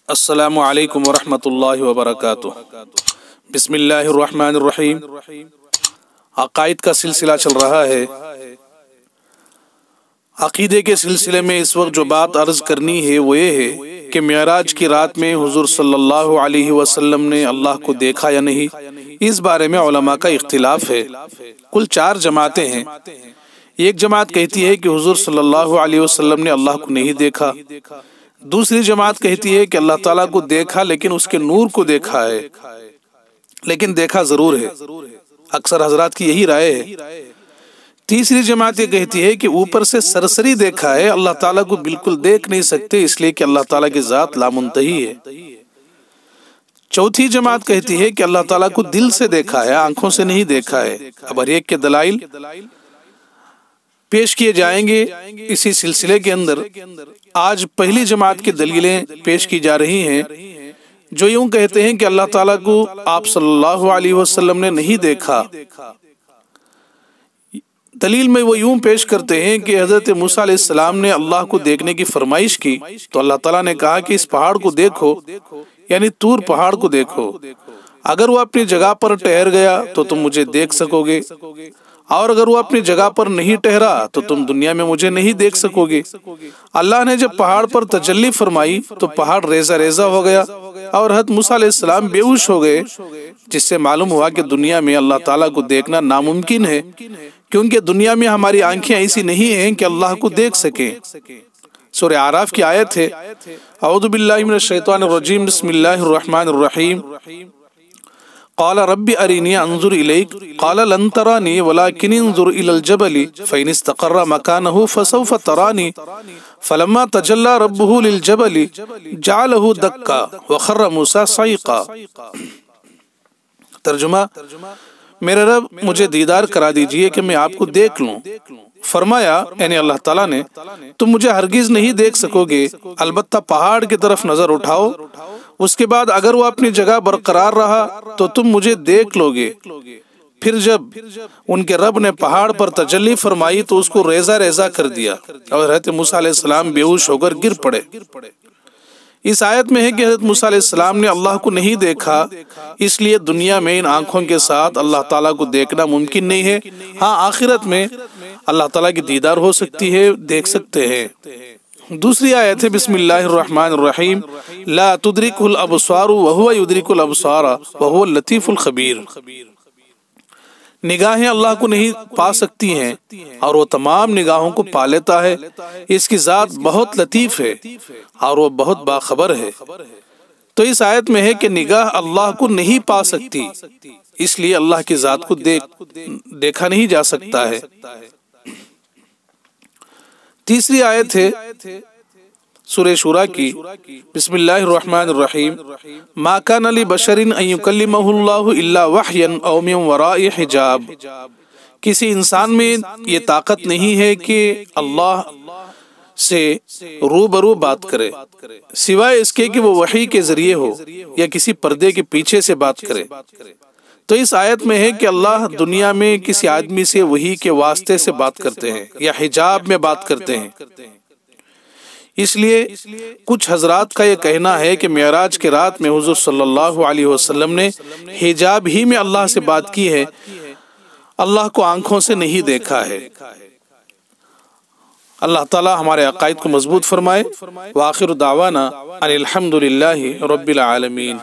السلام علیکم ورحمۃ اللہ وبرکاتہ۔ بسم اللہ الرحمن الرحیم۔ عقائد کا سلسلہ چل رہا ہے۔ عقیدے کے سلسلے میں اس وقت جو بات عرض کرنی ہے وہ یہ ہے کہ معراج کی رات میں حضور صلی اللہ علیہ وسلم نے اللہ کو دیکھا یا نہیں، اس بارے میں علماء کا اختلاف ہے۔ کل 4 جماعتیں ہیں۔ ایک جماعت کہتی ہے کہ حضور صلی اللہ علیہ وسلم نے اللہ کو نہیں دیکھا۔ دوسری جماعت کہتی ہے کہ اللہ تعالیٰ کو دیکھا لیکن اس کے نور کو دیکھا ہے، لیکن دیکھا ضرور ہے۔ اکثر حضرات کی یہی رائے ہے۔ تیسری جماعت یہ کہتی ہے کہ اوپر سے سرسری دیکھا ہے، اللہ تعالیٰ کو بالکل دیکھ نہیں سکتے اس لیے کہ اللہ تعالیٰ کی ذات لامنتہی ہے۔ چوتھی جماعت کہتی ہے کہ اللہ تعالیٰ کو دل سے دیکھا ہے، آنکھوں سے نہیں دیکھا ہے۔ اب ہر ایک کے دلائل پیش کیے جائیں گے اسی سلسلے کے اندر۔ آج پہلی جماعت کی دلیلیں پیش کی جا رہی ہیں جو یوں کہتے ہیں کہ اللہ تعالیٰ کو آپ صلی اللہ علیہ وسلم نے نہیں دیکھا۔ دلیل میں وہ یوں پیش کرتے ہیں کہ حضرت موسیٰ علیہ السلام نے اللہ کو دیکھنے کی فرمائش کی تو اللہ تعالیٰ نے کہا کہ اس پہاڑ کو دیکھو، یعنی طور پہاڑ کو دیکھو، اگر وہ اپنی جگہ پر ٹھہر گیا تو تم مجھے دیکھ سکو گے، اور اگر وہ اپنی جگہ پر نہیں ٹھہرا تو تم دنیا میں مجھے نہیں دیکھ سکو گے۔ اللہ نے جب پہاڑ پر تجلی فرمائی تو پہاڑ ریزہ ریزہ ہو گیا اور حضرت موسیٰ علیہ السلام بے ہوش ہو گئے، جس سے معلوم ہوا کہ دنیا میں اللہ تعالیٰ کو دیکھنا ناممکن ہے، کیونکہ دنیا میں ہماری آنکھیں ایسی نہیں ہیں کہ اللہ کو دیکھ سکیں۔ سورہ اعراف کی آیت ہے، اعوذ باللہ من الشیطان الرجیم، بسم اللہ الرحمن الرحیم، قال رب ارینی انظر الیک قال لن ترانی ولکن انظر الی الجبل فإن استقر مکانہ فسوف ترانی فلما تجلی ربہ للجبل جعلہ دکا وخر موسیٰ صعقا۔ ترجمہ: میرے رب مجھے دیدار کرا دیجئے کہ میں آپ کو دیکھ لوں۔ فرمایا یعنی اللہ تعالیٰ نے تم مجھے ہرگز نہیں دیکھ سکو گے، البتہ پہاڑ کی طرف نظر اٹھاؤ، اس کے بعد اگر وہ اپنی جگہ برقرار رہا تو تم مجھے دیکھ لو گے۔ پھر جب ان کے رب نے پہاڑ پر تجلی فرمائی تو اس کو ریزہ ریزہ کر دیا اور حضرت موسیٰ علیہ السلام بے ہوش ہو کر گر پڑے۔ اس آیت میں ہے کہ حضرت موسیٰ علیہ السلام نے اللہ کو نہیں دیکھا، اس لیے دنیا میں ان آنکھوں کے ساتھ اللہ تعالیٰ کو دیکھنا ممکن نہیں ہے۔ ہاں، آخرت میں اللہ تعالیٰ کی دیدار ہو سکتی ہے، دیکھ سکتے ہیں۔ دوسری آیت ہے، بسم اللہ الرحمن الرحیم، لا تدرکہ الابصار وہو یدرک الابصار وہو اللطیف الخبیر۔ نگاہیں اللہ کو نہیں پا سکتی ہیں اور وہ تمام نگاہوں کو پا لیتا ہے، اس کی ذات بہت لطیف ہے اور وہ بہت باخبر ہے۔ تو اس آیت میں ہے کہ نگاہ اللہ کو نہیں پا سکتی، اس لیے اللہ کی ذات کو دیکھا نہیں جا سکتا ہے۔ تیسری آیت ہے سورہ شورى کی، بسم اللہ الرحمن الرحیم، ما کان لبشر ان یکلمہ اللہ الا وحیا او من وراء حجاب۔ کسی انسان میں یہ طاقت نہیں ہے کہ اللہ سے روبرو بات کرے سوائے اس کے کہ وہ وحی کے ذریعے ہو یا کسی پردے کے پیچھے سے بات کرے۔ تو اس آیت میں ہے کہ اللہ دنیا میں کسی آدمی سے وحی کے واسطے سے بات کرتے ہیں یا حجاب میں بات کرتے ہیں۔ اس لیے کچھ حضرات کا یہ کہنا ہے کہ معراج کے رات میں حضور صلی اللہ علیہ وسلم نے حجاب ہی میں اللہ سے بات کی ہے، اللہ کو آنکھوں سے نہیں دیکھا ہے۔ اللہ تعالی ہمارے عقائد کو مضبوط فرمائے۔ وآخر دعوانا ان الحمد للہ رب العالمین۔